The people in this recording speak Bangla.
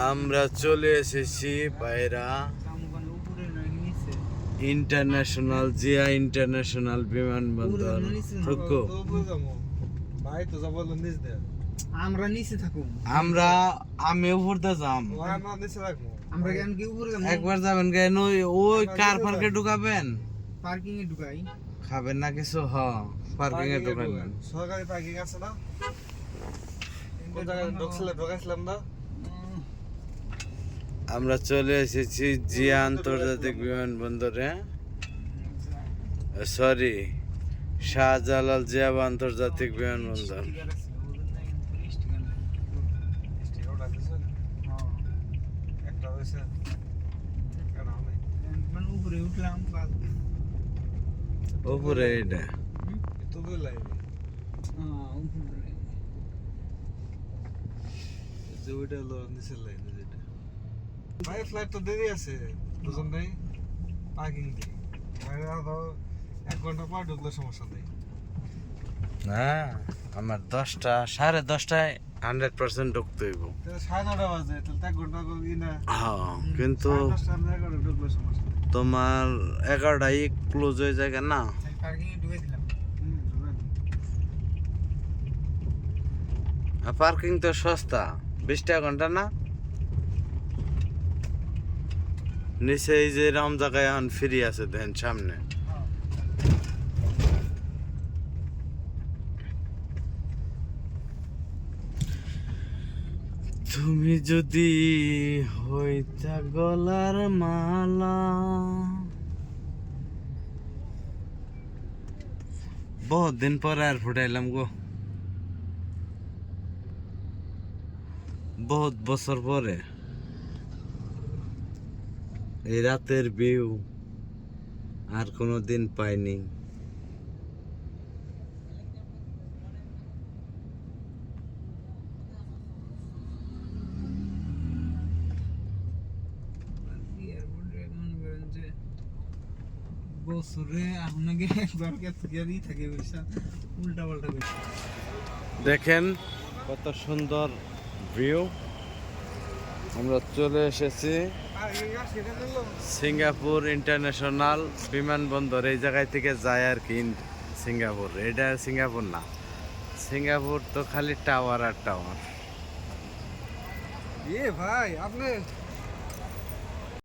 আমরা চলে এসেছি বাইরা ইন্টারন্যাশনাল জিয়া ইন্টারন্যাশনাল বিমানবন্দর থুকু আমরা নিচে থাকুম আমি উপরতে যাম আমরা কেন কি উপরে যাবো একবার যাবেন কেন ওই কার পার্কে ঢুকাবেন পার্কিং এ ঢুকাই খাবেন না কিছু পার্কিং এ ঢুকাবেন সরকারি পার্কিং আছে না কোন জায়গায় ঢুকাইছিলাম না আমরা চলে এসেছি জিয়া আন্তর্জাতিক বিমানবন্দরে সরি শাহজালাল জিয়া আন্তর্জাতিক বিমানবন্দর উপরে উঠলাম উপরে এটা ভাই ফ্লাইট তো দেরি আছে বুঝুন নাই পার্কিং দি বাইরে আরো 1 ঘন্টা পর ঢুকলে সমস্যা নেই না আমার 10টা 10:30টায় 100% ঢুকতে হইব 9:30 বাজে তাহলে 1 ঘন্টা করি না কিন্তু 10:30 ঢুকলে সমস্যা নেই তোমার 11টায় ক্লোজ হয়ে যায় না পার্কিং এ ঢুকে দিলাম পার্কিং তো সস্তা 20 টাকা ঘন্টা না নিচে এই যে রাম জায়গায় এখন ফ্রি আছে দেখেন সামনে তুমি যদি হইতা গলার মালা বহুত দিন পর এয়ারপোর্ট আইলাম গো বহুত বছর পরে এই রাতের ভিউ আর কোনো দিন পাইনি বছরে আপনাকে একবার ক্যারি থাকে উল্টা পাল্টা বেশি দেখেন কত সুন্দর ভিউ আমরা চলে এসেছি সিঙ্গাপুর ইন্টারন্যাশনাল বিমানবন্দর এই জায়গায় থেকে যায় আর কি সিঙ্গাপুর এটা সিঙ্গাপুর না সিঙ্গাপুর তো খালি টাওয়ার আর টাওয়ার ভাই আপনি